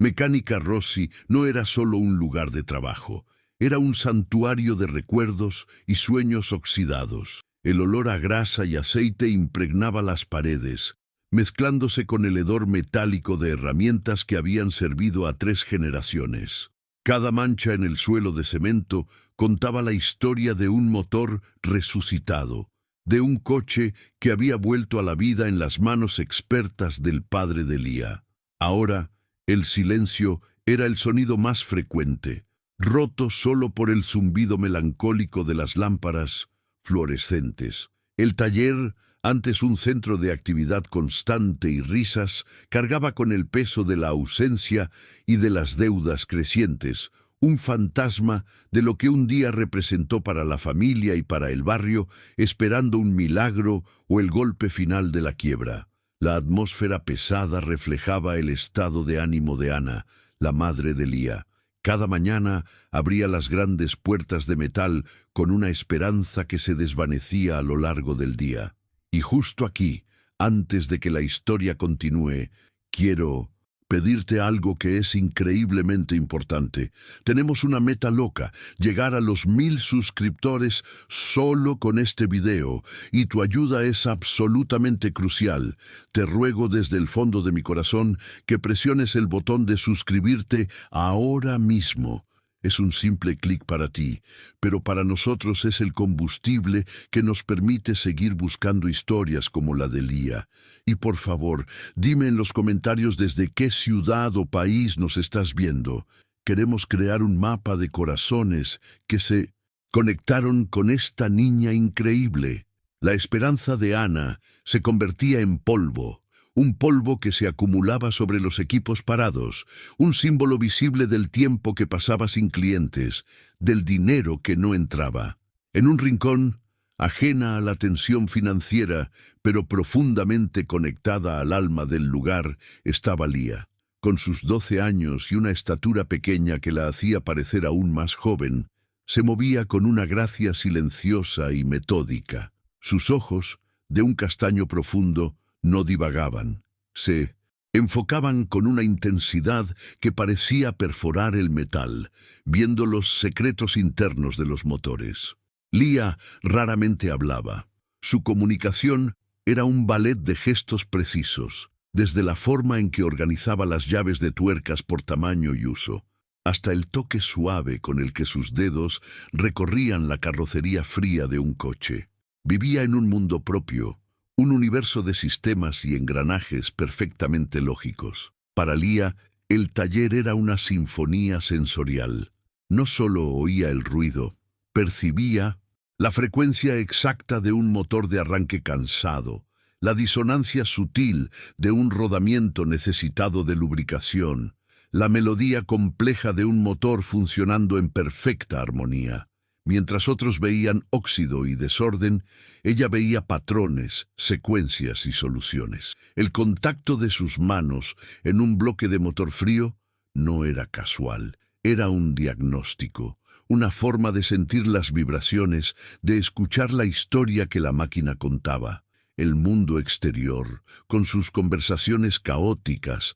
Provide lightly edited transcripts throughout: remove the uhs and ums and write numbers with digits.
Mecánica Rossi no era solo un lugar de trabajo, era un santuario de recuerdos y sueños oxidados. El olor a grasa y aceite impregnaba las paredes, mezclándose con el hedor metálico de herramientas que habían servido a 3 generaciones. Cada mancha en el suelo de cemento contaba la historia de un motor resucitado, de un coche que había vuelto a la vida en las manos expertas del padre de Lía. Ahora, el silencio era el sonido más frecuente, roto solo por el zumbido melancólico de las lámparas fluorescentes. El taller, antes un centro de actividad constante y risas, cargaba con el peso de la ausencia y de las deudas crecientes, un fantasma de lo que un día representó para la familia y para el barrio, esperando un milagro o el golpe final de la quiebra. La atmósfera pesada reflejaba el estado de ánimo de Ana, la madre de Lía. Cada mañana abría las grandes puertas de metal con una esperanza que se desvanecía a lo largo del día. Y justo aquí, antes de que la historia continúe, quiero pedirte algo que es increíblemente importante. Tenemos una meta loca, llegar a los 1000 suscriptores solo con este video, y tu ayuda es absolutamente crucial. Te ruego desde el fondo de mi corazón que presiones el botón de suscribirte ahora mismo. Es un simple clic para ti, pero para nosotros es el combustible que nos permite seguir buscando historias como la de Lía. Y por favor, dime en los comentarios desde qué ciudad o país nos estás viendo. Queremos crear un mapa de corazones que se conectaron con esta niña increíble. La esperanza de Ana se convertía en polvo. Un polvo que se acumulaba sobre los equipos parados, un símbolo visible del tiempo que pasaba sin clientes, del dinero que no entraba. En un rincón, ajena a la tensión financiera, pero profundamente conectada al alma del lugar, estaba Lía. Con sus 12 años y una estatura pequeña que la hacía parecer aún más joven, se movía con una gracia silenciosa y metódica. Sus ojos, de un castaño profundo, no divagaban, se enfocaban con una intensidad que parecía perforar el metal, viendo los secretos internos de los motores. Lía raramente hablaba. Su comunicación era un ballet de gestos precisos, desde la forma en que organizaba las llaves de tuercas por tamaño y uso, hasta el toque suave con el que sus dedos recorrían la carrocería fría de un coche. Vivía en un mundo propio, un universo de sistemas y engranajes perfectamente lógicos. Para Lía, el taller era una sinfonía sensorial. No solo oía el ruido, percibía la frecuencia exacta de un motor de arranque cansado, la disonancia sutil de un rodamiento necesitado de lubricación, la melodía compleja de un motor funcionando en perfecta armonía. Mientras otros veían óxido y desorden, ella veía patrones, secuencias y soluciones. El contacto de sus manos en un bloque de motor frío no era casual, era un diagnóstico, una forma de sentir las vibraciones, de escuchar la historia que la máquina contaba. El mundo exterior, con sus conversaciones caóticas,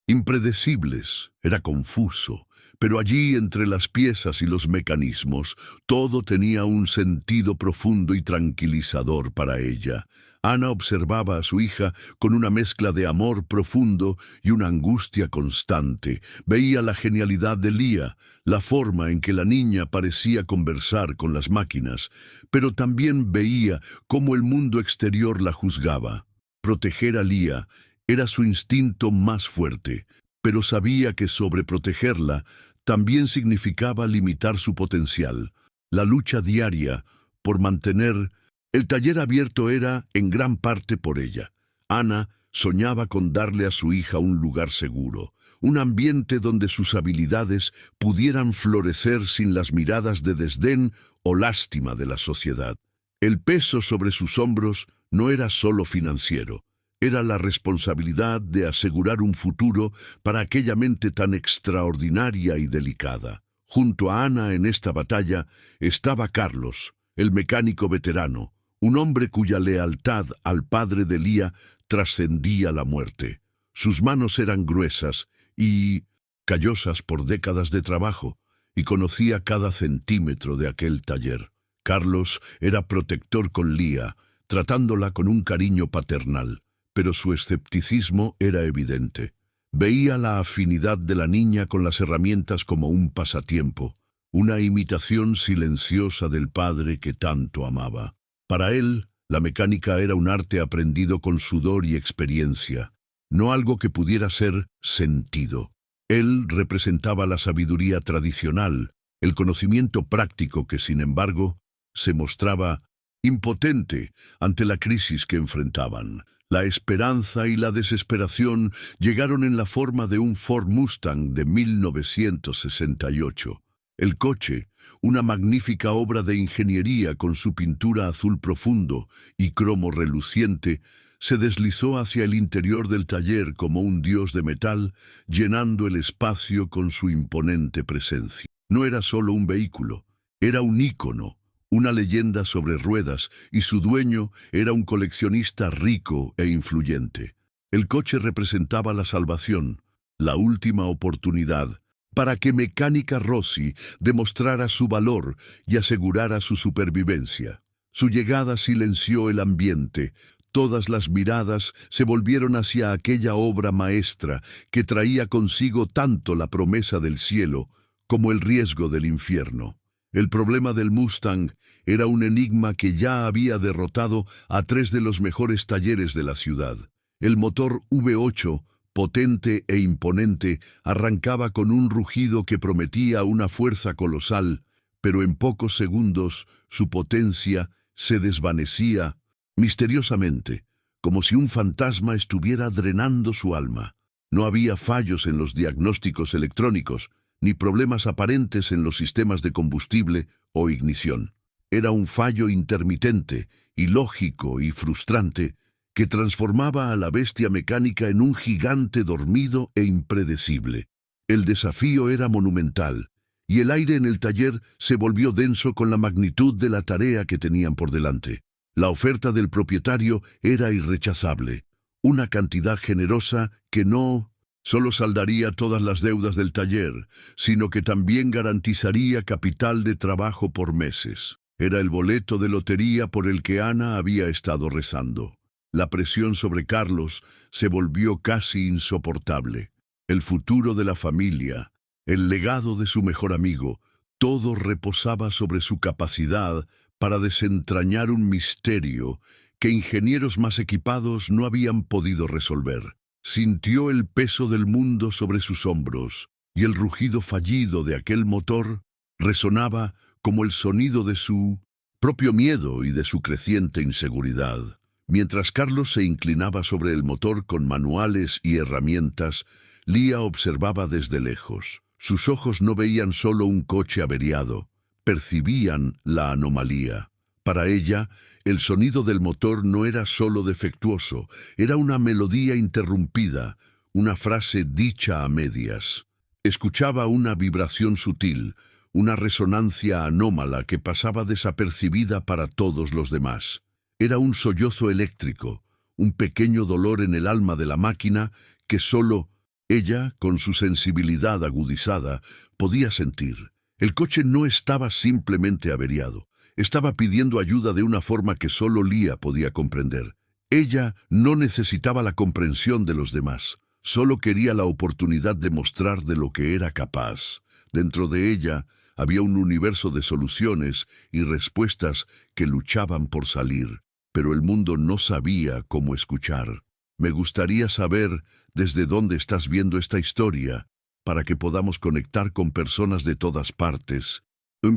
impredecibles, era confuso. Pero allí, entre las piezas y los mecanismos, todo tenía un sentido profundo y tranquilizador para ella. Ana observaba a su hija con una mezcla de amor profundo y una angustia constante. Veía la genialidad de Lía, la forma en que la niña parecía conversar con las máquinas, pero también veía cómo el mundo exterior la juzgaba. Proteger a Lía era su instinto más fuerte, pero sabía que sobreprotegerla también significaba limitar su potencial. La lucha diaria por mantener el taller abierto era en gran parte por ella. Ana soñaba con darle a su hija un lugar seguro, un ambiente donde sus habilidades pudieran florecer sin las miradas de desdén o lástima de la sociedad. El peso sobre sus hombros no era solo financiero. Era la responsabilidad de asegurar un futuro para aquella mente tan extraordinaria y delicada. Junto a Ana en esta batalla estaba Carlos, el mecánico veterano, un hombre cuya lealtad al padre de Lía trascendía la muerte. Sus manos eran gruesas y callosas por décadas de trabajo, y conocía cada centímetro de aquel taller. Carlos era protector con Lía, tratándola con un cariño paternal, pero su escepticismo era evidente. Veía la afinidad de la niña con las herramientas como un pasatiempo, una imitación silenciosa del padre que tanto amaba. Para él, la mecánica era un arte aprendido con sudor y experiencia, no algo que pudiera ser sentido. Él representaba la sabiduría tradicional, el conocimiento práctico que, sin embargo, se mostraba impotente ante la crisis que enfrentaban. La esperanza y la desesperación llegaron en la forma de un Ford Mustang de 1968. El coche, una magnífica obra de ingeniería con su pintura azul profundo y cromo reluciente, se deslizó hacia el interior del taller como un dios de metal, llenando el espacio con su imponente presencia. No era solo un vehículo, era un ícono, una leyenda sobre ruedas, y su dueño era un coleccionista rico e influyente. El coche representaba la salvación, la última oportunidad, para que Mecánica Rossi demostrara su valor y asegurara su supervivencia. Su llegada silenció el ambiente. Todas las miradas se volvieron hacia aquella obra maestra que traía consigo tanto la promesa del cielo como el riesgo del infierno. El problema del Mustang era un enigma que ya había derrotado a 3 de los mejores talleres de la ciudad. El motor V8, potente e imponente, arrancaba con un rugido que prometía una fuerza colosal, pero en pocos segundos su potencia se desvanecía misteriosamente, como si un fantasma estuviera drenando su alma. No había fallos en los diagnósticos electrónicos, ni problemas aparentes en los sistemas de combustible o ignición. Era un fallo intermitente, ilógico y frustrante, que transformaba a la bestia mecánica en un gigante dormido e impredecible. El desafío era monumental, y el aire en el taller se volvió denso con la magnitud de la tarea que tenían por delante. La oferta del propietario era irrechazable, una cantidad generosa que no solo saldaría todas las deudas del taller, sino que también garantizaría capital de trabajo por meses. Era el boleto de lotería por el que Ana había estado rezando. La presión sobre Carlos se volvió casi insoportable. El futuro de la familia, el legado de su mejor amigo, todo reposaba sobre su capacidad para desentrañar un misterio que ingenieros más equipados no habían podido resolver. Sintió el peso del mundo sobre sus hombros, y el rugido fallido de aquel motor resonaba como el sonido de su propio miedo y de su creciente inseguridad. Mientras Carlos se inclinaba sobre el motor con manuales y herramientas, Lía observaba desde lejos. Sus ojos no veían solo un coche averiado, percibían la anomalía. Para ella, el sonido del motor no era solo defectuoso, era una melodía interrumpida, una frase dicha a medias. Escuchaba una vibración sutil, una resonancia anómala que pasaba desapercibida para todos los demás. Era un sollozo eléctrico, un pequeño dolor en el alma de la máquina que solo ella, con su sensibilidad agudizada, podía sentir. El coche no estaba simplemente averiado. Estaba pidiendo ayuda de una forma que solo Lía podía comprender. Ella no necesitaba la comprensión de los demás, solo quería la oportunidad de mostrar de lo que era capaz. Dentro de ella había un universo de soluciones y respuestas que luchaban por salir, pero el mundo no sabía cómo escuchar. Me gustaría saber desde dónde estás viendo esta historia, para que podamos conectar con personas de todas partes,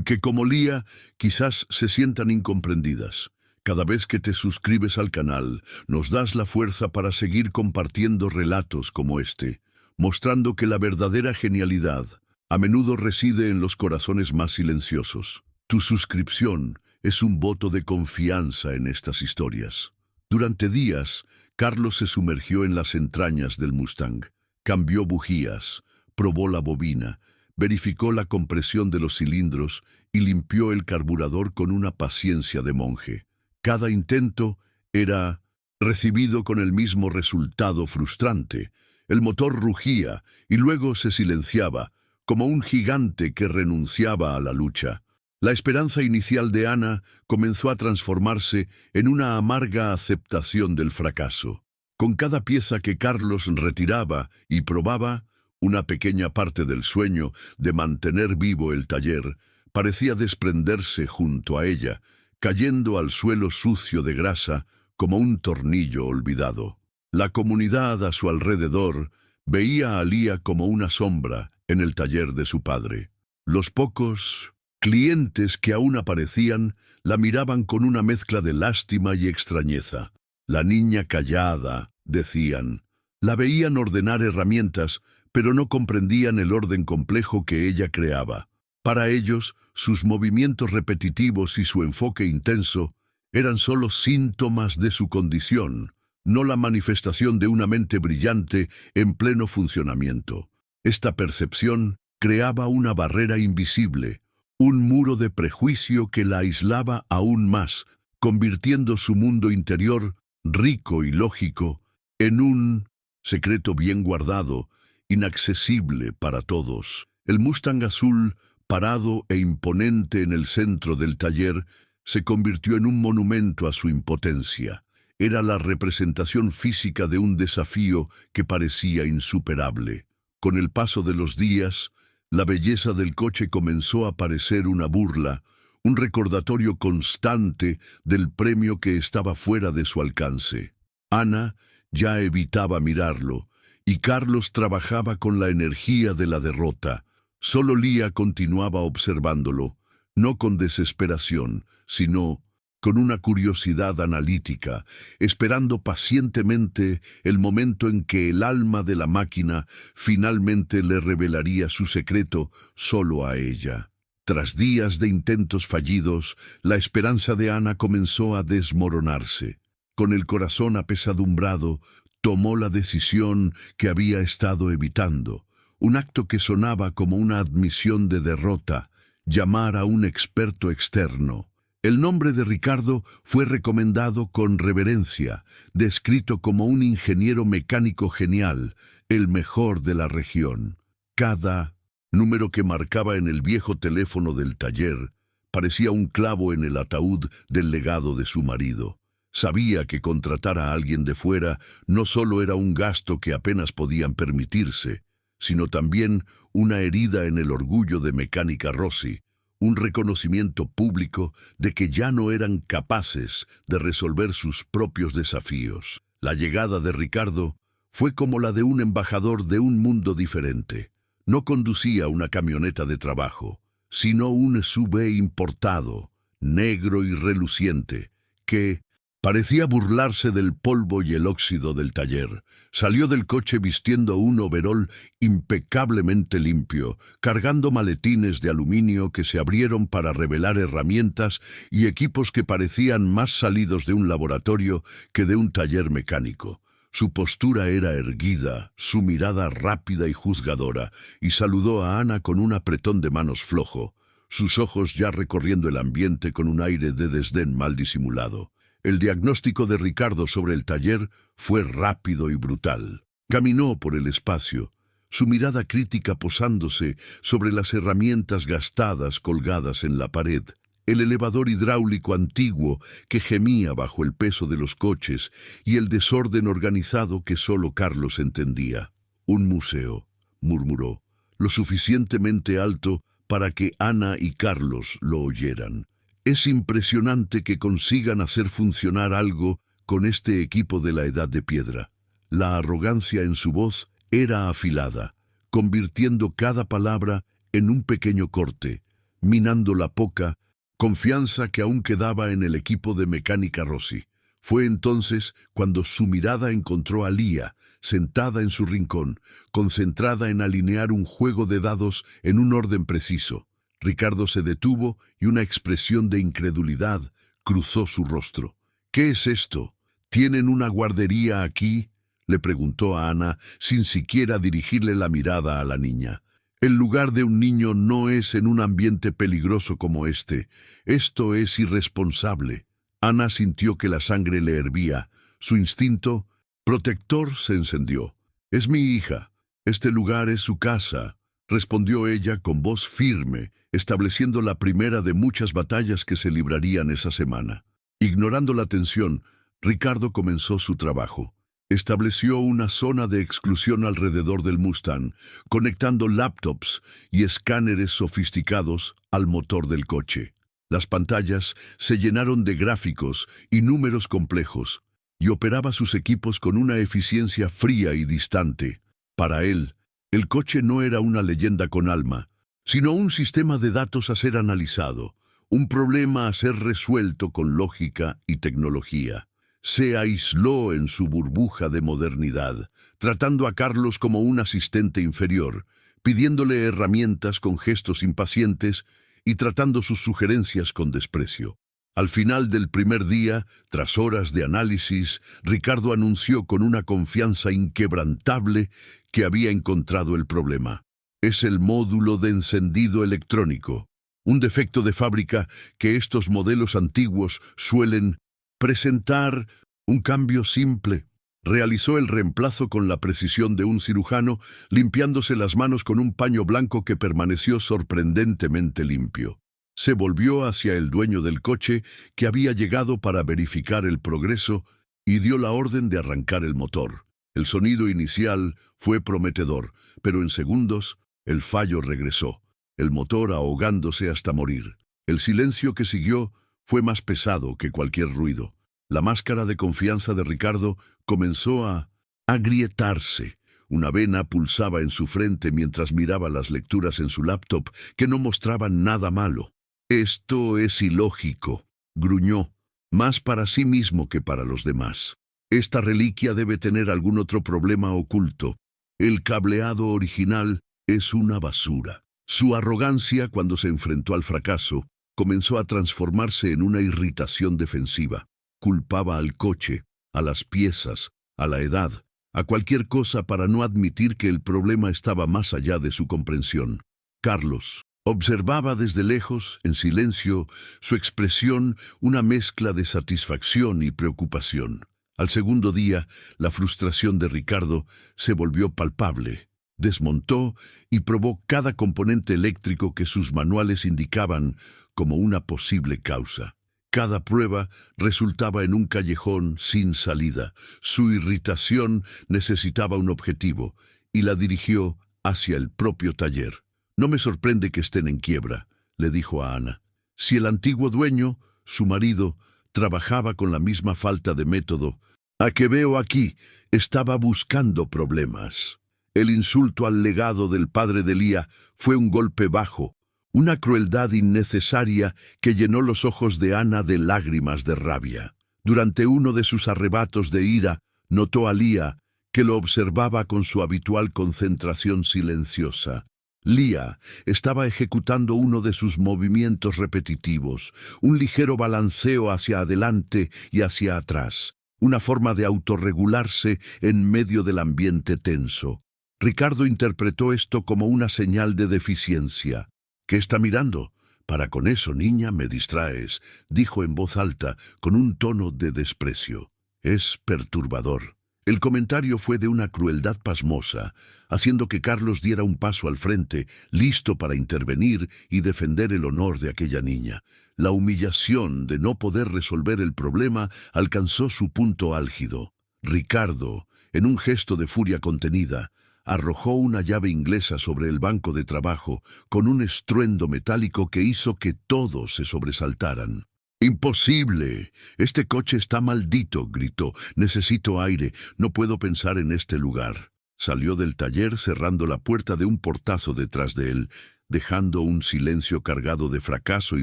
que como Lía quizás se sientan incomprendidas. Cada vez que te suscribes al canal, nos das la fuerza para seguir compartiendo relatos como este, mostrando que la verdadera genialidad a menudo reside en los corazones más silenciosos. Tu suscripción es un voto de confianza en estas historias. Durante días, Carlos se sumergió en las entrañas del Mustang, cambió bujías, probó la bobina, verificó la compresión de los cilindros y limpió el carburador con una paciencia de monje. Cada intento era recibido con el mismo resultado frustrante. El motor rugía y luego se silenciaba, como un gigante que renunciaba a la lucha. La esperanza inicial de Ana comenzó a transformarse en una amarga aceptación del fracaso. Con cada pieza que Carlos retiraba y probaba, una pequeña parte del sueño de mantener vivo el taller parecía desprenderse junto a ella, cayendo al suelo sucio de grasa como un tornillo olvidado. La comunidad a su alrededor veía a Lía como una sombra en el taller de su padre. Los pocos clientes que aún aparecían la miraban con una mezcla de lástima y extrañeza. La niña callada, decían. La veían ordenar herramientas, pero no comprendían el orden complejo que ella creaba. Para ellos, sus movimientos repetitivos y su enfoque intenso eran solo síntomas de su condición, no la manifestación de una mente brillante en pleno funcionamiento. Esta percepción creaba una barrera invisible, un muro de prejuicio que la aislaba aún más, convirtiendo su mundo interior, rico y lógico, en un secreto bien guardado, inaccesible para todos. El Mustang azul, parado e imponente en el centro del taller, se convirtió en un monumento a su impotencia. Era la representación física de un desafío que parecía insuperable. Con el paso de los días, la belleza del coche comenzó a parecer una burla, un recordatorio constante del premio que estaba fuera de su alcance. Ana ya evitaba mirarlo, y Carlos trabajaba con la energía de la derrota. Solo Lía continuaba observándolo, no con desesperación, sino con una curiosidad analítica, esperando pacientemente el momento en que el alma de la máquina finalmente le revelaría su secreto solo a ella. Tras días de intentos fallidos, la esperanza de Ana comenzó a desmoronarse. Con el corazón apesadumbrado, tomó la decisión que había estado evitando, un acto que sonaba como una admisión de derrota: llamar a un experto externo. El nombre de Ricardo fue recomendado con reverencia, descrito como un ingeniero mecánico genial, el mejor de la región. Cada número que marcaba en el viejo teléfono del taller parecía un clavo en el ataúd del legado de su marido. Sabía que contratar a alguien de fuera no solo era un gasto que apenas podían permitirse, sino también una herida en el orgullo de Mecánica Rossi, un reconocimiento público de que ya no eran capaces de resolver sus propios desafíos. La llegada de Ricardo fue como la de un embajador de un mundo diferente. No conducía una camioneta de trabajo, sino un SUV importado, negro y reluciente, que parecía burlarse del polvo y el óxido del taller. Salió del coche vistiendo un overol impecablemente limpio, cargando maletines de aluminio que se abrieron para revelar herramientas y equipos que parecían más salidos de un laboratorio que de un taller mecánico. Su postura era erguida, su mirada rápida y juzgadora, y saludó a Ana con un apretón de manos flojo, sus ojos ya recorriendo el ambiente con un aire de desdén mal disimulado. El diagnóstico de Ricardo sobre el taller fue rápido y brutal. Caminó por el espacio, su mirada crítica posándose sobre las herramientas gastadas colgadas en la pared, el elevador hidráulico antiguo que gemía bajo el peso de los coches y el desorden organizado que solo Carlos entendía. Un museo, murmuró, lo suficientemente alto para que Ana y Carlos lo oyeran. Es impresionante que consigan hacer funcionar algo con este equipo de la Edad de Piedra. La arrogancia en su voz era afilada, convirtiendo cada palabra en un pequeño corte, minando la poca confianza que aún quedaba en el equipo de Mecánica Rossi. Fue entonces cuando su mirada encontró a Lía, sentada en su rincón, concentrada en alinear un juego de dados en un orden preciso. Ricardo se detuvo y una expresión de incredulidad cruzó su rostro. ¿Qué es esto? ¿Tienen una guardería aquí?, le preguntó a Ana, sin siquiera dirigirle la mirada a la niña. El lugar de un niño no es en un ambiente peligroso como este. Esto es irresponsable. Ana sintió que la sangre le hervía. Su instinto protector se encendió. Es mi hija. Este lugar es su casa, respondió ella con voz firme, estableciendo la primera de muchas batallas que se librarían esa semana. Ignorando la tensión, Ricardo comenzó su trabajo. Estableció una zona de exclusión alrededor del Mustang, conectando laptops y escáneres sofisticados al motor del coche. Las pantallas se llenaron de gráficos y números complejos, y operaba sus equipos con una eficiencia fría y distante. Para él, el coche no era una leyenda con alma, sino un sistema de datos a ser analizado, un problema a ser resuelto con lógica y tecnología. Se aisló en su burbuja de modernidad, tratando a Carlos como un asistente inferior, pidiéndole herramientas con gestos impacientes y tratando sus sugerencias con desprecio. Al final del primer día, tras horas de análisis, Ricardo anunció con una confianza inquebrantable que había encontrado el problema. Es el módulo de encendido electrónico, un defecto de fábrica que estos modelos antiguos suelen presentar. Un cambio simple. Realizó el reemplazo con la precisión de un cirujano, limpiándose las manos con un paño blanco que permaneció sorprendentemente limpio. Se volvió hacia el dueño del coche, que había llegado para verificar el progreso, y dio la orden de arrancar el motor. El sonido inicial fue prometedor, pero en segundos el fallo regresó, el motor ahogándose hasta morir. El silencio que siguió fue más pesado que cualquier ruido. La máscara de confianza de Ricardo comenzó a agrietarse. Una vena pulsaba en su frente mientras miraba las lecturas en su laptop que no mostraban nada malo. Esto es ilógico, gruñó, más para sí mismo que para los demás. Esta reliquia debe tener algún otro problema oculto. El cableado original es una basura. Su arrogancia cuando se enfrentó al fracaso comenzó a transformarse en una irritación defensiva. Culpaba al coche, a las piezas, a la edad, a cualquier cosa para no admitir que el problema estaba más allá de su comprensión. Carlos observaba desde lejos, en silencio, su expresión una mezcla de satisfacción y preocupación. Al segundo día, la frustración de Ricardo se volvió palpable. Desmontó y probó cada componente eléctrico que sus manuales indicaban como una posible causa. Cada prueba resultaba en un callejón sin salida. Su irritación necesitaba un objetivo y la dirigió hacia el propio taller. «No me sorprende que estén en quiebra», le dijo a Ana. «Si el antiguo dueño, su marido, trabajaba con la misma falta de método, a que veo aquí, estaba buscando problemas». El insulto al legado del padre de Lía fue un golpe bajo, una crueldad innecesaria que llenó los ojos de Ana de lágrimas de rabia. Durante uno de sus arrebatos de ira, notó a Lía, que lo observaba con su habitual concentración silenciosa. Lía estaba ejecutando uno de sus movimientos repetitivos, un ligero balanceo hacia adelante y hacia atrás, una forma de autorregularse en medio del ambiente tenso. Ricardo interpretó esto como una señal de deficiencia. «¿Qué está mirando? Para con eso, niña, me distraes», dijo en voz alta, con un tono de desprecio. «Es perturbador». El comentario fue de una crueldad pasmosa, haciendo que Carlos diera un paso al frente, listo para intervenir y defender el honor de aquella niña. La humillación de no poder resolver el problema alcanzó su punto álgido. Ricardo, en un gesto de furia contenida, arrojó una llave inglesa sobre el banco de trabajo con un estruendo metálico que hizo que todos se sobresaltaran. «¡Imposible! Este coche está maldito», gritó. «Necesito aire, no puedo pensar en este lugar». Salió del taller cerrando la puerta de un portazo detrás de él, dejando un silencio cargado de fracaso y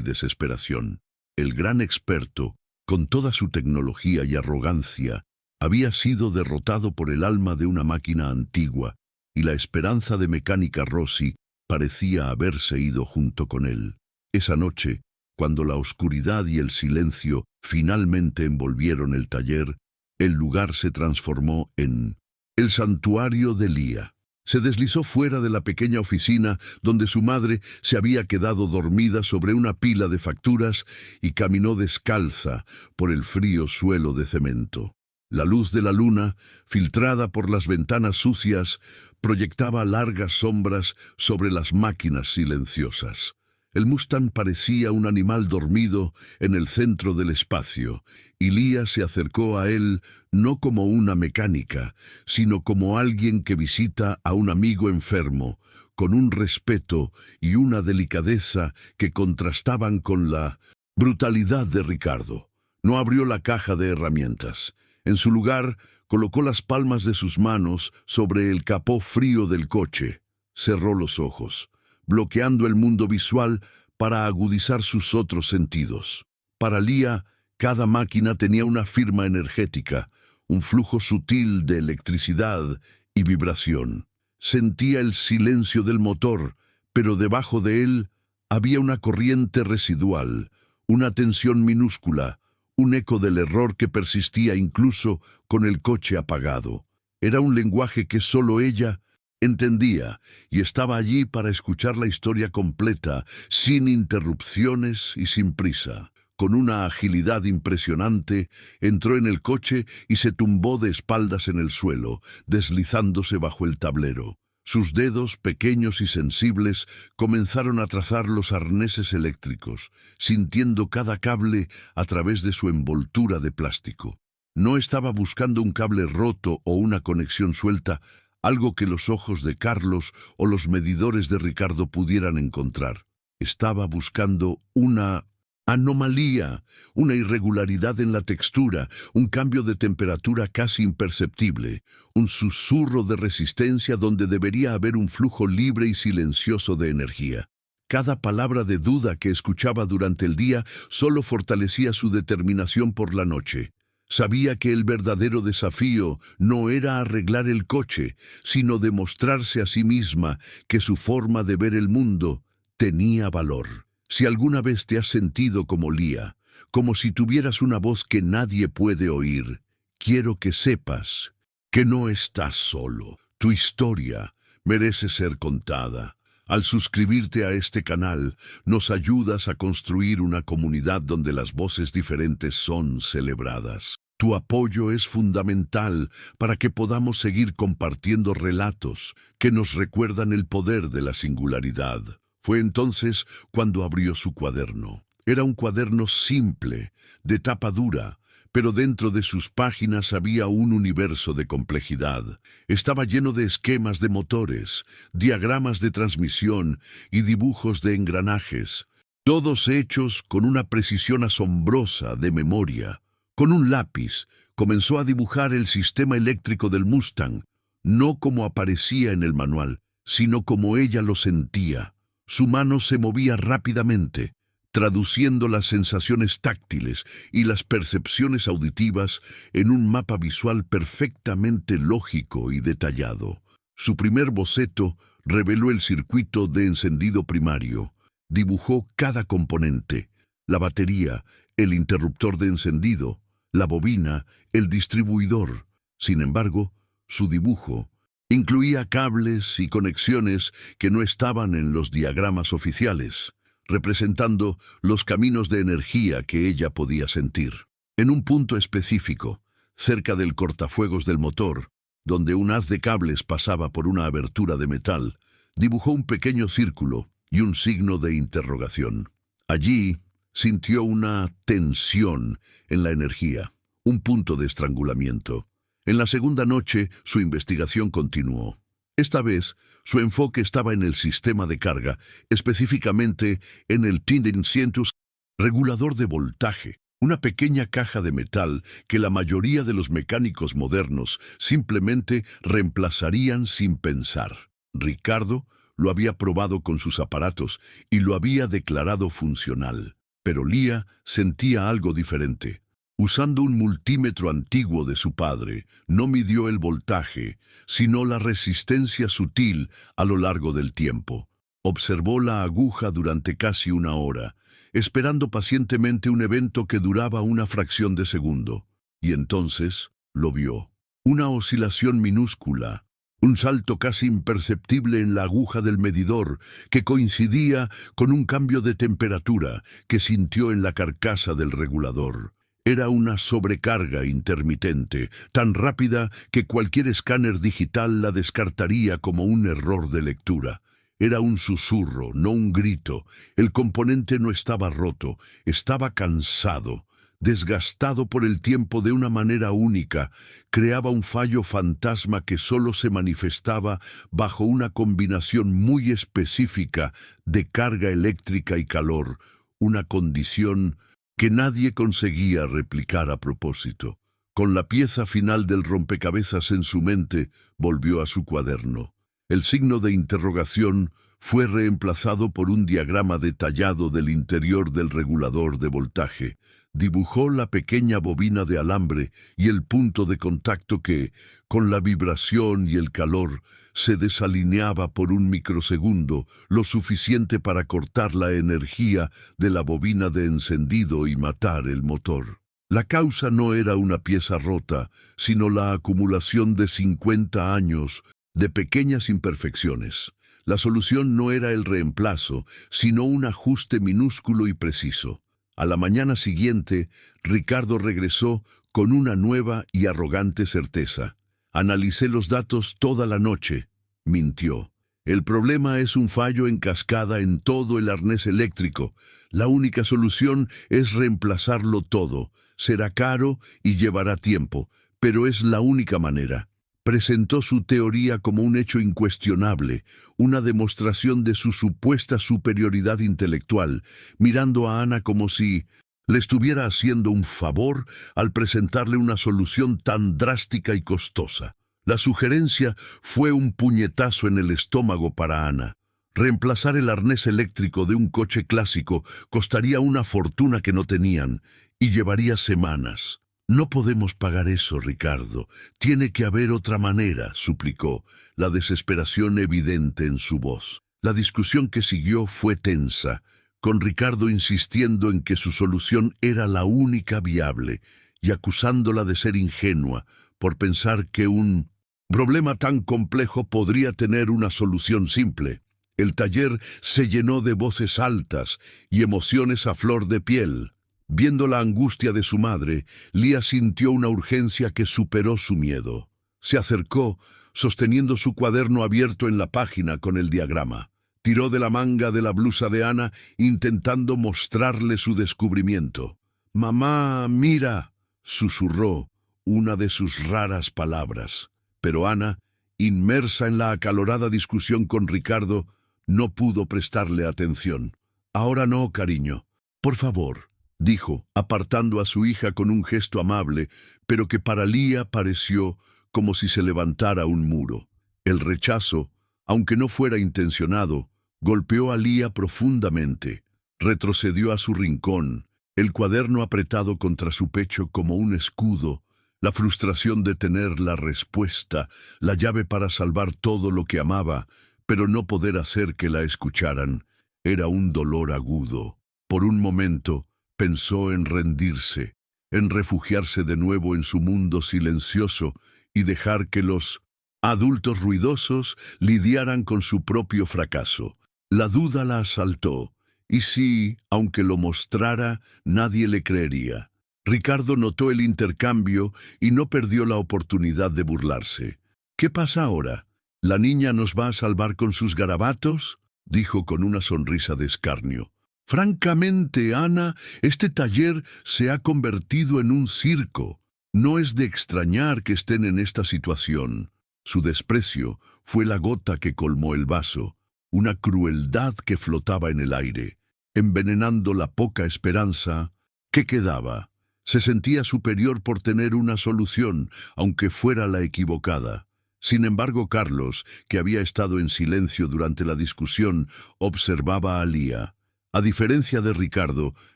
desesperación. El gran experto, con toda su tecnología y arrogancia, había sido derrotado por el alma de una máquina antigua, y la esperanza de Mecánica Rossi parecía haberse ido junto con él. Esa noche, cuando la oscuridad y el silencio finalmente envolvieron el taller, el lugar se transformó en el santuario de Lía. Se deslizó fuera de la pequeña oficina donde su madre se había quedado dormida sobre una pila de facturas y caminó descalza por el frío suelo de cemento. La luz de la luna, filtrada por las ventanas sucias, proyectaba largas sombras sobre las máquinas silenciosas. El Mustang parecía un animal dormido en el centro del espacio, y Lía se acercó a él no como una mecánica, sino como alguien que visita a un amigo enfermo, con un respeto y una delicadeza que contrastaban con la brutalidad de Ricardo. No abrió la caja de herramientas. En su lugar, colocó las palmas de sus manos sobre el capó frío del coche. Cerró los ojos, bloqueando el mundo visual para agudizar sus otros sentidos. Para Lía, cada máquina tenía una firma energética, un flujo sutil de electricidad y vibración. Sentía el silencio del motor, pero debajo de él había una corriente residual, una tensión minúscula, un eco del error que persistía incluso con el coche apagado. Era un lenguaje que solo ella entendía, y estaba allí para escuchar la historia completa, sin interrupciones y sin prisa. Con una agilidad impresionante, entró en el coche y se tumbó de espaldas en el suelo, deslizándose bajo el tablero. Sus dedos, pequeños y sensibles, comenzaron a trazar los arneses eléctricos, sintiendo cada cable a través de su envoltura de plástico. No estaba buscando un cable roto o una conexión suelta, algo que los ojos de Carlos o los medidores de Ricardo pudieran encontrar. Estaba buscando una anomalía, una irregularidad en la textura, un cambio de temperatura casi imperceptible, un susurro de resistencia donde debería haber un flujo libre y silencioso de energía. Cada palabra de duda que escuchaba durante el día solo fortalecía su determinación por la noche. Sabía que el verdadero desafío no era arreglar el coche, sino demostrarse a sí misma que su forma de ver el mundo tenía valor. Si alguna vez te has sentido como Lía, como si tuvieras una voz que nadie puede oír, quiero que sepas que no estás solo. Tu historia merece ser contada. Al suscribirte a este canal, nos ayudas a construir una comunidad donde las voces diferentes son celebradas. Tu apoyo es fundamental para que podamos seguir compartiendo relatos que nos recuerdan el poder de la singularidad. Fue entonces cuando abrió su cuaderno. Era un cuaderno simple, de tapa dura, pero dentro de sus páginas había un universo de complejidad. Estaba lleno de esquemas de motores, diagramas de transmisión y dibujos de engranajes, todos hechos con una precisión asombrosa de memoria. Con un lápiz, comenzó a dibujar el sistema eléctrico del Mustang, no como aparecía en el manual, sino como ella lo sentía. Su mano se movía rápidamente, traduciendo las sensaciones táctiles y las percepciones auditivas en un mapa visual perfectamente lógico y detallado. Su primer boceto reveló el circuito de encendido primario. Dibujó cada componente: la batería, el interruptor de encendido, la bobina, el distribuidor. Sin embargo, su dibujo incluía cables y conexiones que no estaban en los diagramas oficiales, representando los caminos de energía que ella podía sentir. En un punto específico, cerca del cortafuegos del motor, donde un haz de cables pasaba por una abertura de metal, dibujó un pequeño círculo y un signo de interrogación. Allí sintió una tensión en la energía, un punto de estrangulamiento. En la segunda noche, su investigación continuó. Esta vez, su enfoque estaba en el sistema de carga, específicamente en el Tindensientus regulador de voltaje, una pequeña caja de metal que la mayoría de los mecánicos modernos simplemente reemplazarían sin pensar. Ricardo lo había probado con sus aparatos y lo había declarado funcional, pero Lía sentía algo diferente. Usando un multímetro antiguo de su padre, no midió el voltaje, sino la resistencia sutil a lo largo del tiempo. Observó la aguja durante casi una hora, esperando pacientemente un evento que duraba una fracción de segundo. Y entonces lo vio. Una oscilación minúscula, un salto casi imperceptible en la aguja del medidor, que coincidía con un cambio de temperatura que sintió en la carcasa del regulador. Era una sobrecarga intermitente, tan rápida que cualquier escáner digital la descartaría como un error de lectura. Era un susurro, no un grito. El componente no estaba roto, estaba cansado, desgastado por el tiempo de una manera única. Creaba un fallo fantasma que solo se manifestaba bajo una combinación muy específica de carga eléctrica y calor, una condición que nadie conseguía replicar a propósito. Con la pieza final del rompecabezas en su mente, volvió a su cuaderno. El signo de interrogación fue reemplazado por un diagrama detallado del interior del regulador de voltaje. Dibujó la pequeña bobina de alambre y el punto de contacto que, con la vibración y el calor, se desalineaba por un microsegundo, lo suficiente para cortar la energía de la bobina de encendido y matar el motor. La causa no era una pieza rota, sino la acumulación de 50 años de pequeñas imperfecciones. La solución no era el reemplazo, sino un ajuste minúsculo y preciso. A la mañana siguiente, Ricardo regresó con una nueva y arrogante certeza. Analicé los datos toda la noche. Mintió. El problema es un fallo en cascada en todo el arnés eléctrico. La única solución es reemplazarlo todo. Será caro y llevará tiempo, pero es la única manera. Presentó su teoría como un hecho incuestionable, una demostración de su supuesta superioridad intelectual, mirando a Ana como si le estuviera haciendo un favor al presentarle una solución tan drástica y costosa. La sugerencia fue un puñetazo en el estómago para Ana. Reemplazar el arnés eléctrico de un coche clásico costaría una fortuna que no tenían y llevaría semanas. «No podemos pagar eso, Ricardo. Tiene que haber otra manera», suplicó, la desesperación evidente en su voz. La discusión que siguió fue tensa, con Ricardo insistiendo en que su solución era la única viable y acusándola de ser ingenua por pensar que un problema tan complejo podría tener una solución simple. El taller se llenó de voces altas y emociones a flor de piel. Viendo la angustia de su madre, Lía sintió una urgencia que superó su miedo. Se acercó, sosteniendo su cuaderno abierto en la página con el diagrama. Tiró de la manga de la blusa de Ana, intentando mostrarle su descubrimiento. «Mamá, mira», susurró una de sus raras palabras. Pero Ana, inmersa en la acalorada discusión con Ricardo, no pudo prestarle atención. «Ahora no, cariño. Por favor», dijo, apartando a su hija con un gesto amable, pero que para Lía pareció como si se levantara un muro. El rechazo, aunque no fuera intencionado, golpeó a Lía profundamente. Retrocedió a su rincón, el cuaderno apretado contra su pecho como un escudo, la frustración de tener la respuesta, la llave para salvar todo lo que amaba, pero no poder hacer que la escucharan. Era un dolor agudo. Por un momento, pensó en rendirse, en refugiarse de nuevo en su mundo silencioso y dejar que los adultos ruidosos lidiaran con su propio fracaso. La duda la asaltó, y si, aunque lo mostrara, nadie le creería. Ricardo notó el intercambio y no perdió la oportunidad de burlarse. «¿Qué pasa ahora? ¿La niña nos va a salvar con sus garabatos?», dijo con una sonrisa de escarnio. «Francamente, Ana, este taller se ha convertido en un circo. No es de extrañar que estén en esta situación». Su desprecio fue la gota que colmó el vaso, una crueldad que flotaba en el aire, envenenando la poca esperanza que quedaba. Se sentía superior por tener una solución, aunque fuera la equivocada. Sin embargo, Carlos, que había estado en silencio durante la discusión, observaba a Lía. A diferencia de Ricardo,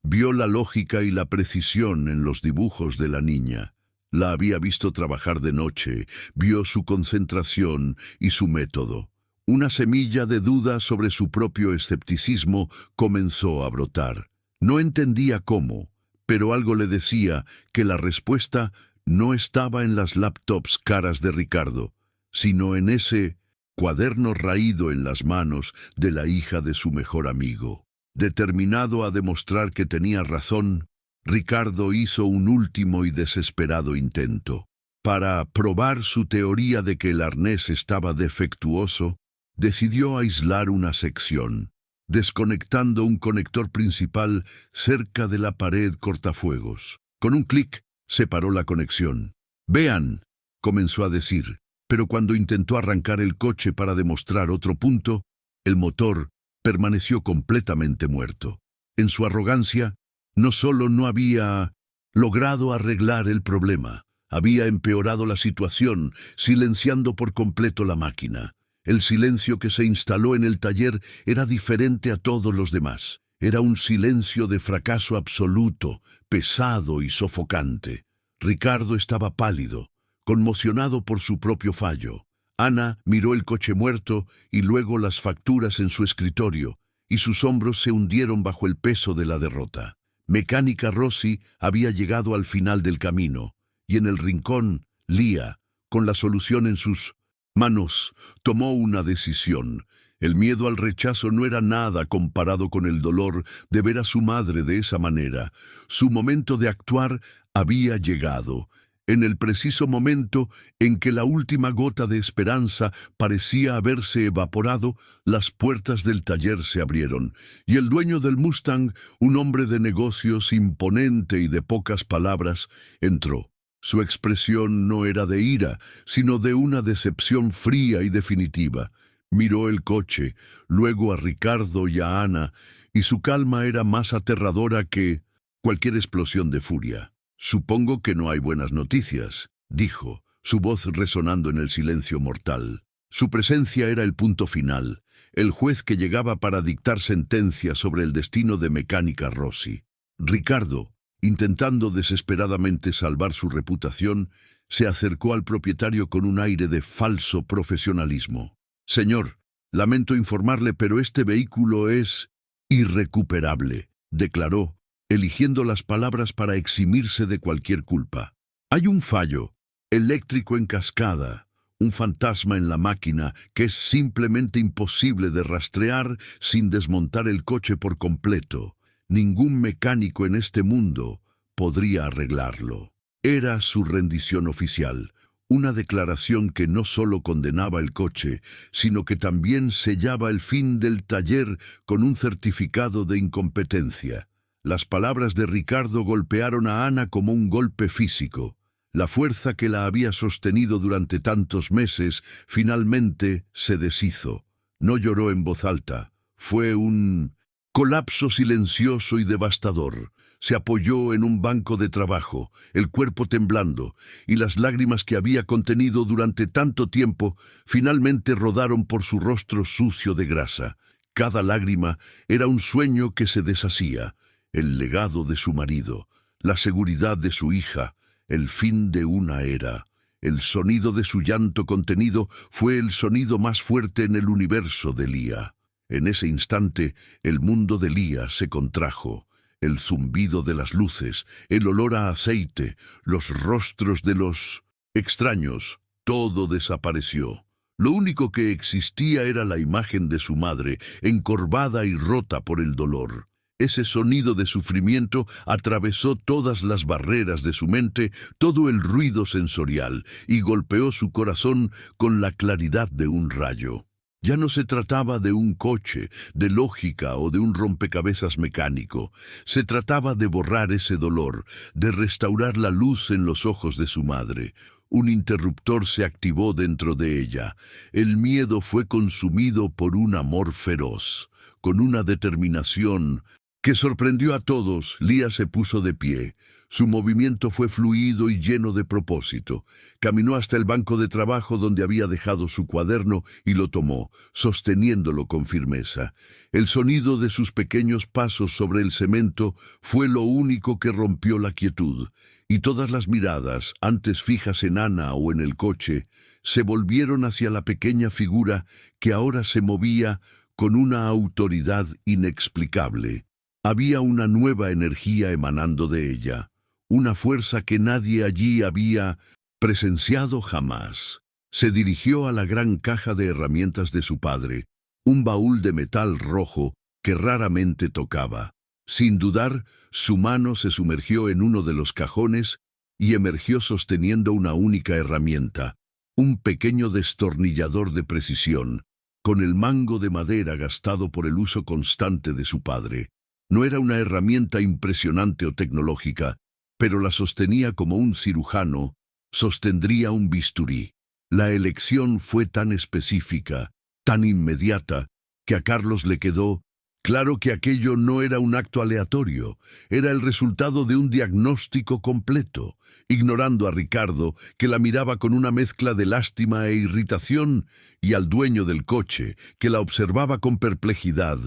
vio la lógica y la precisión en los dibujos de la niña. La había visto trabajar de noche, vio su concentración y su método. Una semilla de duda sobre su propio escepticismo comenzó a brotar. No entendía cómo, pero algo le decía que la respuesta no estaba en las laptops caras de Ricardo, sino en ese cuaderno raído en las manos de la hija de su mejor amigo. Determinado a demostrar que tenía razón, Ricardo hizo un último y desesperado intento. Para probar su teoría de que el arnés estaba defectuoso, decidió aislar una sección, desconectando un conector principal cerca de la pared cortafuegos. Con un clic, separó la conexión. «Vean», comenzó a decir, pero cuando intentó arrancar el coche para demostrar otro punto, el motor permaneció completamente muerto. En su arrogancia, no solo no había logrado arreglar el problema, había empeorado la situación, silenciando por completo la máquina. El silencio que se instaló en el taller era diferente a todos los demás. Era un silencio de fracaso absoluto, pesado y sofocante. Ricardo estaba pálido, conmocionado por su propio fallo. Ana miró el coche muerto y luego las facturas en su escritorio, y sus hombros se hundieron bajo el peso de la derrota. Mecánica Rossi había llegado al final del camino, y en el rincón, Lía, con la solución en sus manos, tomó una decisión. El miedo al rechazo no era nada comparado con el dolor de ver a su madre de esa manera. Su momento de actuar había llegado. En el preciso momento en que la última gota de esperanza parecía haberse evaporado, las puertas del taller se abrieron, y el dueño del Mustang, un hombre de negocios imponente y de pocas palabras, entró. Su expresión no era de ira, sino de una decepción fría y definitiva. Miró el coche, luego a Ricardo y a Ana, y su calma era más aterradora que cualquier explosión de furia. «Supongo que no hay buenas noticias», dijo, su voz resonando en el silencio mortal. Su presencia era el punto final, el juez que llegaba para dictar sentencia sobre el destino de Mecánica Rossi. Ricardo, intentando desesperadamente salvar su reputación, se acercó al propietario con un aire de falso profesionalismo. «Señor, lamento informarle, pero este vehículo es irrecuperable», declaró, eligiendo las palabras para eximirse de cualquier culpa. «Hay un fallo eléctrico en cascada, un fantasma en la máquina que es simplemente imposible de rastrear sin desmontar el coche por completo. Ningún mecánico en este mundo podría arreglarlo». Era su rendición oficial, una declaración que no solo condenaba el coche, sino que también sellaba el fin del taller con un certificado de incompetencia. Las palabras de Ricardo golpearon a Ana como un golpe físico. La fuerza que la había sostenido durante tantos meses finalmente se deshizo. No lloró en voz alta. Fue un colapso silencioso y devastador. Se apoyó en un banco de trabajo, el cuerpo temblando, y las lágrimas que había contenido durante tanto tiempo finalmente rodaron por su rostro sucio de grasa. Cada lágrima era un sueño que se deshacía. El legado de su marido, la seguridad de su hija, el fin de una era. El sonido de su llanto contenido fue el sonido más fuerte en el universo de Lía. En ese instante, el mundo de Lía se contrajo. El zumbido de las luces, el olor a aceite, los rostros de los extraños, todo desapareció. Lo único que existía era la imagen de su madre, encorvada y rota por el dolor. Ese sonido de sufrimiento atravesó todas las barreras de su mente, todo el ruido sensorial, y golpeó su corazón con la claridad de un rayo. Ya no se trataba de un coche, de lógica o de un rompecabezas mecánico. Se trataba de borrar ese dolor, de restaurar la luz en los ojos de su madre. Un interruptor se activó dentro de ella. El miedo fue consumido por un amor feroz. Con una determinación que sorprendió a todos, Lía se puso de pie. Su movimiento fue fluido y lleno de propósito. Caminó hasta el banco de trabajo donde había dejado su cuaderno y lo tomó, sosteniéndolo con firmeza. El sonido de sus pequeños pasos sobre el cemento fue lo único que rompió la quietud, y todas las miradas, antes fijas en Ana o en el coche, se volvieron hacia la pequeña figura que ahora se movía con una autoridad inexplicable. Había una nueva energía emanando de ella, una fuerza que nadie allí había presenciado jamás. Se dirigió a la gran caja de herramientas de su padre, un baúl de metal rojo que raramente tocaba. Sin dudar, su mano se sumergió en uno de los cajones y emergió sosteniendo una única herramienta, un pequeño destornillador de precisión, con el mango de madera gastado por el uso constante de su padre. No era una herramienta impresionante o tecnológica, pero la sostenía como un cirujano sostendría un bisturí. La elección fue tan específica, tan inmediata, que a Carlos le quedó claro que aquello no era un acto aleatorio, era el resultado de un diagnóstico completo, ignorando a Ricardo, que la miraba con una mezcla de lástima e irritación, y al dueño del coche, que la observaba con perplejidad.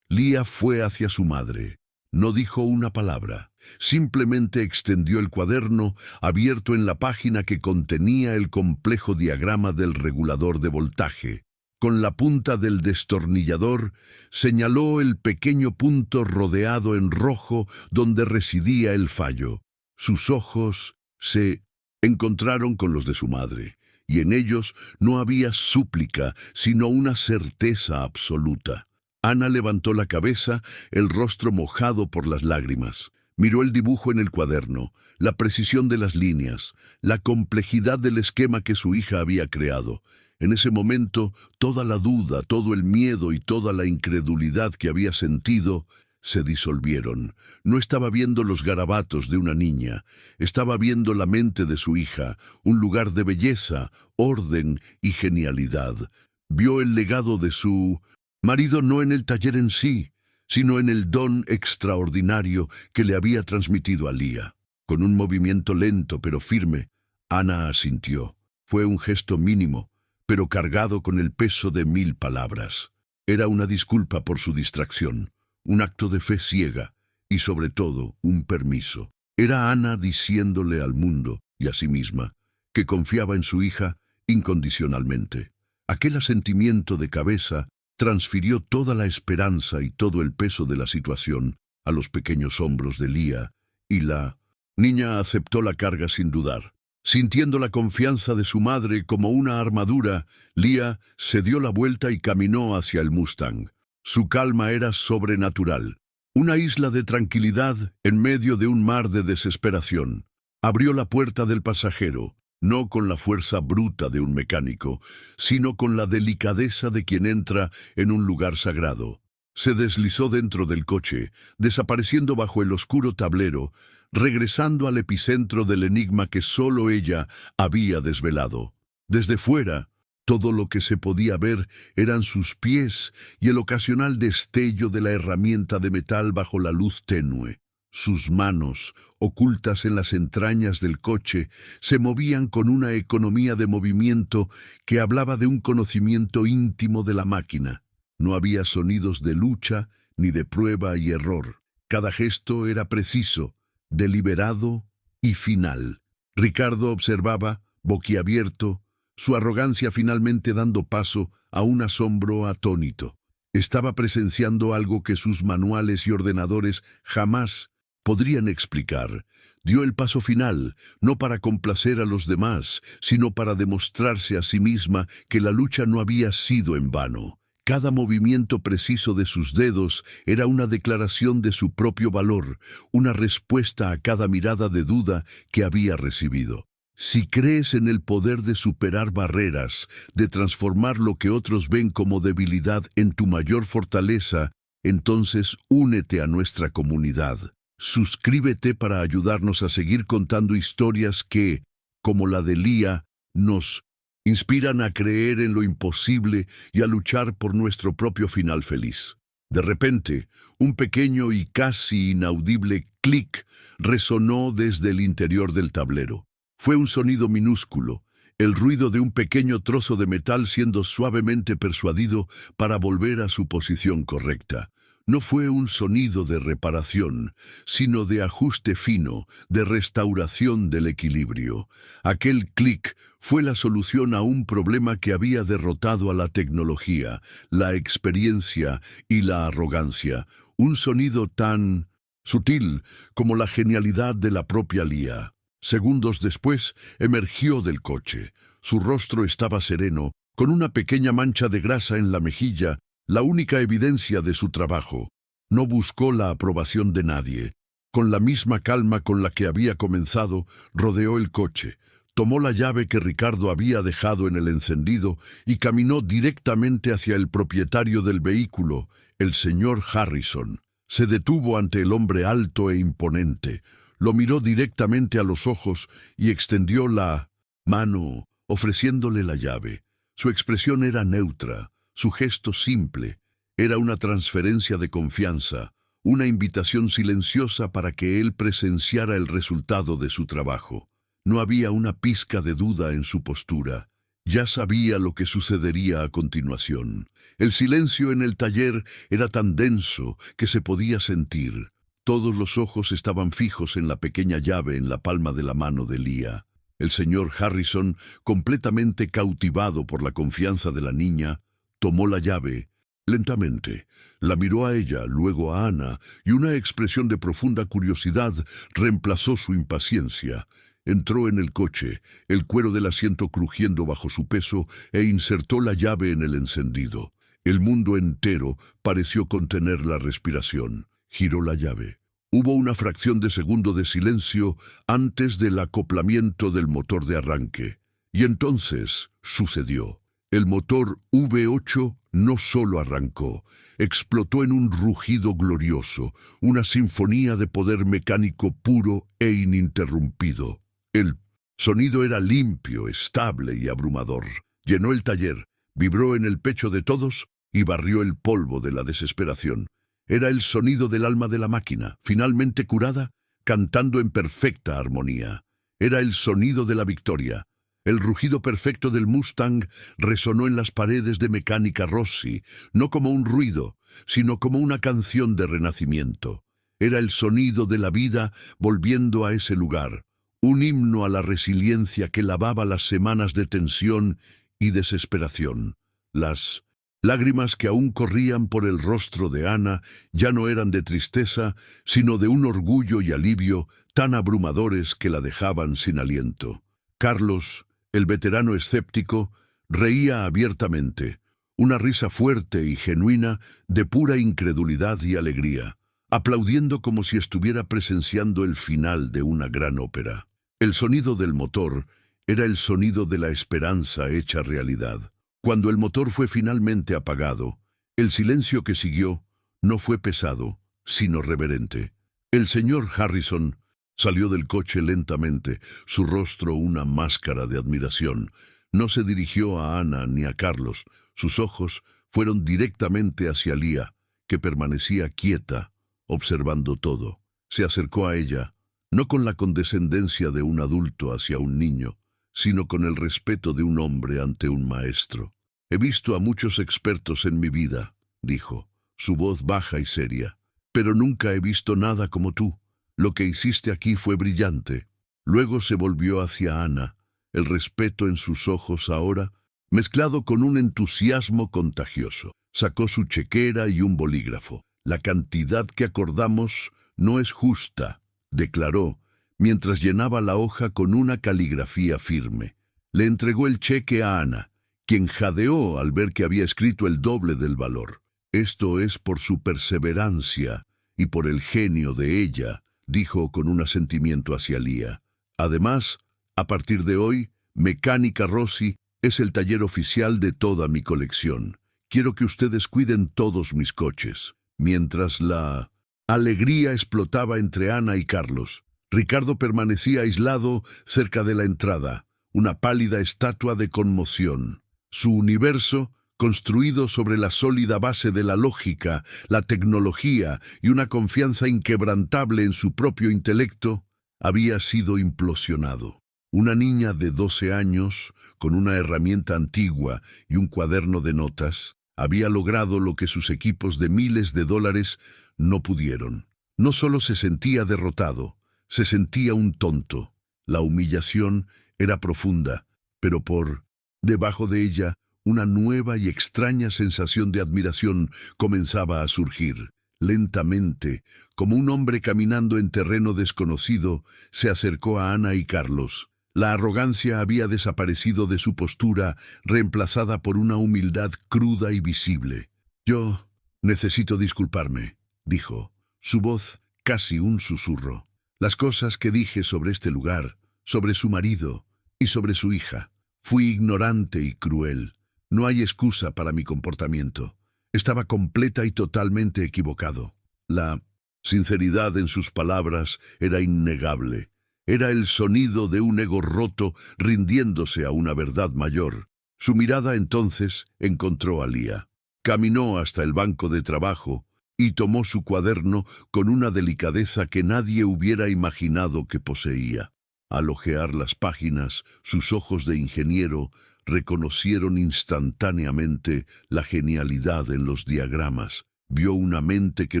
Lía fue hacia su madre. No dijo una palabra, simplemente extendió el cuaderno abierto en la página que contenía el complejo diagrama del regulador de voltaje. Con la punta del destornillador señaló el pequeño punto rodeado en rojo donde residía el fallo. Sus ojos se encontraron con los de su madre, y en ellos no había súplica, sino una certeza absoluta. Ana levantó la cabeza, el rostro mojado por las lágrimas. Miró el dibujo en el cuaderno, la precisión de las líneas, la complejidad del esquema que su hija había creado. En ese momento, toda la duda, todo el miedo y toda la incredulidad que había sentido se disolvieron. No estaba viendo los garabatos de una niña, estaba viendo la mente de su hija, un lugar de belleza, orden y genialidad. Vio el legado de su marido no en el taller en sí, sino en el don extraordinario que le había transmitido a Lía. Con un movimiento lento pero firme, Ana asintió. Fue un gesto mínimo, pero cargado con el peso de 1000 palabras. Era una disculpa por su distracción, un acto de fe ciega y, sobre todo, un permiso. Era Ana diciéndole al mundo y a sí misma que confiaba en su hija incondicionalmente. Aquel asentimiento de cabeza transfirió toda la esperanza y todo el peso de la situación a los pequeños hombros de Lía, y la niña aceptó la carga sin dudar. Sintiendo la confianza de su madre como una armadura, Lía se dio la vuelta y caminó hacia el Mustang. Su calma era sobrenatural, una isla de tranquilidad en medio de un mar de desesperación. Abrió la puerta del pasajero, no con la fuerza bruta de un mecánico, sino con la delicadeza de quien entra en un lugar sagrado. Se deslizó dentro del coche, desapareciendo bajo el oscuro tablero, regresando al epicentro del enigma que solo ella había desvelado. Desde fuera, todo lo que se podía ver eran sus pies y el ocasional destello de la herramienta de metal bajo la luz tenue. Sus manos, ocultas en las entrañas del coche, se movían con una economía de movimiento que hablaba de un conocimiento íntimo de la máquina. No había sonidos de lucha ni de prueba y error. Cada gesto era preciso, deliberado y final. Ricardo observaba, boquiabierto, su arrogancia finalmente dando paso a un asombro atónito. Estaba presenciando algo que sus manuales y ordenadores jamás podrían explicar. Dio el paso final, no para complacer a los demás, sino para demostrarse a sí misma que la lucha no había sido en vano. Cada movimiento preciso de sus dedos era una declaración de su propio valor, una respuesta a cada mirada de duda que había recibido. Si crees en el poder de superar barreras, de transformar lo que otros ven como debilidad en tu mayor fortaleza, entonces únete a nuestra comunidad. Suscríbete para ayudarnos a seguir contando historias que, como la de Lía, nos inspiran a creer en lo imposible y a luchar por nuestro propio final feliz. De repente, un pequeño y casi inaudible clic resonó desde el interior del tablero. Fue un sonido minúsculo, el ruido de un pequeño trozo de metal siendo suavemente persuadido para volver a su posición correcta. No fue un sonido de reparación, sino de ajuste fino, de restauración del equilibrio. Aquel clic fue la solución a un problema que había derrotado a la tecnología, la experiencia y la arrogancia. Un sonido tan sutil como la genialidad de la propia Lía. Segundos después, emergió del coche. Su rostro estaba sereno, con una pequeña mancha de grasa en la mejilla, la única evidencia de su trabajo. No buscó la aprobación de nadie. Con la misma calma con la que había comenzado, rodeó el coche, tomó la llave que Ricardo había dejado en el encendido y caminó directamente hacia el propietario del vehículo, el señor Harrison. Se detuvo ante el hombre alto e imponente, lo miró directamente a los ojos y extendió la mano, ofreciéndole la llave. Su expresión era neutra, su gesto simple. Era una transferencia de confianza, una invitación silenciosa para que él presenciara el resultado de su trabajo. No había una pizca de duda en su postura. Ya sabía lo que sucedería a continuación. El silencio en el taller era tan denso que se podía sentir. Todos los ojos estaban fijos en la pequeña llave en la palma de la mano de Leah. El señor Harrison, completamente cautivado por la confianza de la niña, tomó la llave. Lentamente, la miró a ella, luego a Ana, y una expresión de profunda curiosidad reemplazó su impaciencia. Entró en el coche, el cuero del asiento crujiendo bajo su peso, e insertó la llave en el encendido. El mundo entero pareció contener la respiración. Giró la llave. Hubo una fracción de segundo de silencio antes del acoplamiento del motor de arranque. Y entonces sucedió. El motor V8 no solo arrancó, explotó en un rugido glorioso, una sinfonía de poder mecánico puro e ininterrumpido. El sonido era limpio, estable y abrumador. Llenó el taller, vibró en el pecho de todos y barrió el polvo de la desesperación. Era el sonido del alma de la máquina, finalmente curada, cantando en perfecta armonía. Era el sonido de la victoria. El rugido perfecto del Mustang resonó en las paredes de Mecánica Rossi, no como un ruido, sino como una canción de renacimiento. Era el sonido de la vida volviendo a ese lugar, un himno a la resiliencia que lavaba las semanas de tensión y desesperación. Las lágrimas que aún corrían por el rostro de Ana ya no eran de tristeza, sino de un orgullo y alivio tan abrumadores que la dejaban sin aliento. Carlos, el veterano escéptico, reía abiertamente, una risa fuerte y genuina de pura incredulidad y alegría, aplaudiendo como si estuviera presenciando el final de una gran ópera. El sonido del motor era el sonido de la esperanza hecha realidad. Cuando el motor fue finalmente apagado, el silencio que siguió no fue pesado, sino reverente. El señor Harrison salió del coche lentamente, su rostro una máscara de admiración. No se dirigió a Ana ni a Carlos. Sus ojos fueron directamente hacia Leah, que permanecía quieta, observando todo. Se acercó a ella, no con la condescendencia de un adulto hacia un niño, sino con el respeto de un hombre ante un maestro. «He visto a muchos expertos en mi vida», dijo, su voz baja y seria, «pero nunca he visto nada como tú. Lo que hiciste aquí fue brillante». Luego se volvió hacia Ana, el respeto en sus ojos ahora, mezclado con un entusiasmo contagioso. Sacó su chequera y un bolígrafo. «La cantidad que acordamos no es justa», declaró, mientras llenaba la hoja con una caligrafía firme. Le entregó el cheque a Ana, quien jadeó al ver que había escrito el doble del valor. «Esto es por su perseverancia y por el genio de ella», dijo con un asentimiento hacia Leah. «Además, a partir de hoy, Mecánica Rossi es el taller oficial de toda mi colección. Quiero que ustedes cuiden todos mis coches». Mientras la alegría explotaba entre Ana y Carlos, Ricardo permanecía aislado cerca de la entrada, una pálida estatua de conmoción. Su universo, construido sobre la sólida base de la lógica, la tecnología y una confianza inquebrantable en su propio intelecto, había sido implosionado. Una niña de 12 años, con una herramienta antigua y un cuaderno de notas, había logrado lo que sus equipos de miles de dólares no pudieron. No solo se sentía derrotado, se sentía un tonto. La humillación era profunda, pero por debajo de ella, una nueva y extraña sensación de admiración comenzaba a surgir. Lentamente, como un hombre caminando en terreno desconocido, se acercó a Ana y Carlos. La arrogancia había desaparecido de su postura, reemplazada por una humildad cruda y visible. «Yo necesito disculparme», dijo, su voz casi un susurro. Las cosas que dije sobre este lugar, sobre su marido y sobre su hija. Fui ignorante y cruel. No hay excusa para mi comportamiento. Estaba completa y totalmente equivocado. La sinceridad en sus palabras era innegable. Era el sonido de un ego roto rindiéndose a una verdad mayor. Su mirada entonces encontró a Lía. Caminó hasta el banco de trabajo y tomó su cuaderno con una delicadeza que nadie hubiera imaginado que poseía. Al hojear las páginas, sus ojos de ingeniero reconocieron instantáneamente la genialidad en los diagramas. Vio una mente que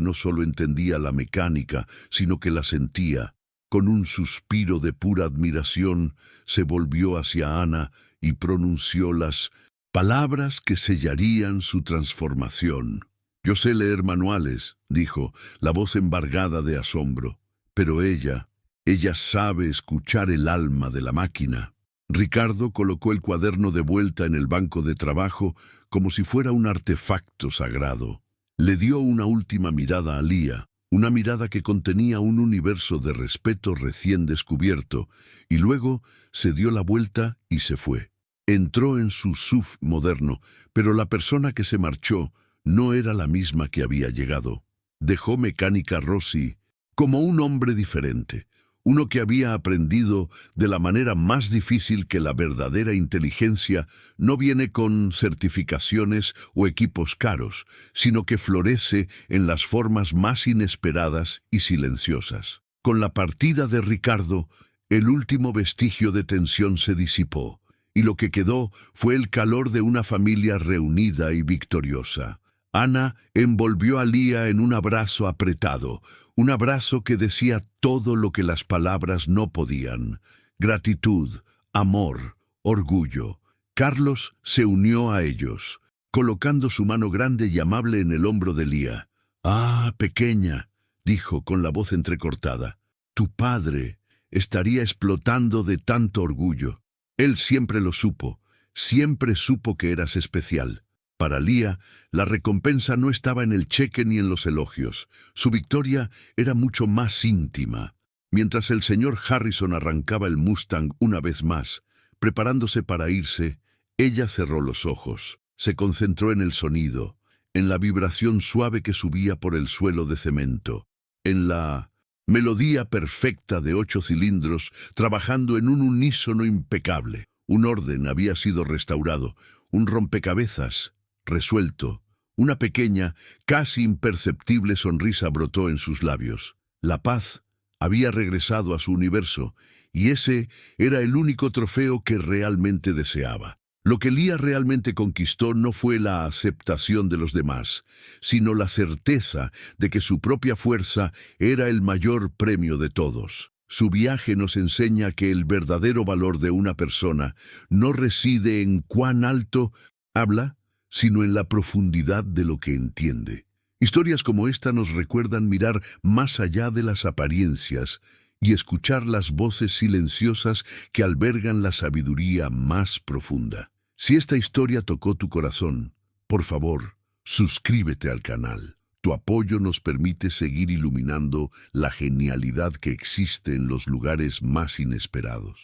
no solo entendía la mecánica, sino que la sentía. Con un suspiro de pura admiración, se volvió hacia Ana y pronunció las palabras que sellarían su transformación. «Yo sé leer manuales», dijo, la voz embargada de asombro, «pero ella sabe escuchar el alma de la máquina». Ricardo colocó el cuaderno de vuelta en el banco de trabajo como si fuera un artefacto sagrado. Le dio una última mirada a Lía, una mirada que contenía un universo de respeto recién descubierto, y luego se dio la vuelta y se fue. Entró en su SUV moderno, pero la persona que se marchó no era la misma que había llegado. Dejó Mecánica Rossi como un hombre diferente, uno que había aprendido de la manera más difícil que la verdadera inteligencia no viene con certificaciones o equipos caros, sino que florece en las formas más inesperadas y silenciosas. Con la partida de Ricardo, el último vestigio de tensión se disipó, y lo que quedó fue el calor de una familia reunida y victoriosa. Ana envolvió a Lía en un abrazo apretado, un abrazo que decía todo lo que las palabras no podían. Gratitud, amor, orgullo. Carlos se unió a ellos, colocando su mano grande y amable en el hombro de Lía. «Ah, pequeña», dijo con la voz entrecortada, «tu padre estaría explotando de tanto orgullo. Él siempre lo supo, siempre supo que eras especial». Para Lía, la recompensa no estaba en el cheque ni en los elogios. Su victoria era mucho más íntima. Mientras el señor Harrison arrancaba el Mustang una vez más, preparándose para irse, ella cerró los ojos. Se concentró en el sonido, en la vibración suave que subía por el suelo de cemento, en la melodía perfecta de 8 cilindros trabajando en un unísono impecable. Un orden había sido restaurado, un rompecabezas resuelto. Una pequeña, casi imperceptible sonrisa brotó en sus labios. La paz había regresado a su universo, y ese era el único trofeo que realmente deseaba. Lo que Lía realmente conquistó no fue la aceptación de los demás, sino la certeza de que su propia fuerza era el mayor premio de todos. Su viaje nos enseña que el verdadero valor de una persona no reside en cuán alto habla, sino en la profundidad de lo que entiende. Historias como esta nos recuerdan mirar más allá de las apariencias y escuchar las voces silenciosas que albergan la sabiduría más profunda. Si esta historia tocó tu corazón, por favor, suscríbete al canal. Tu apoyo nos permite seguir iluminando la genialidad que existe en los lugares más inesperados.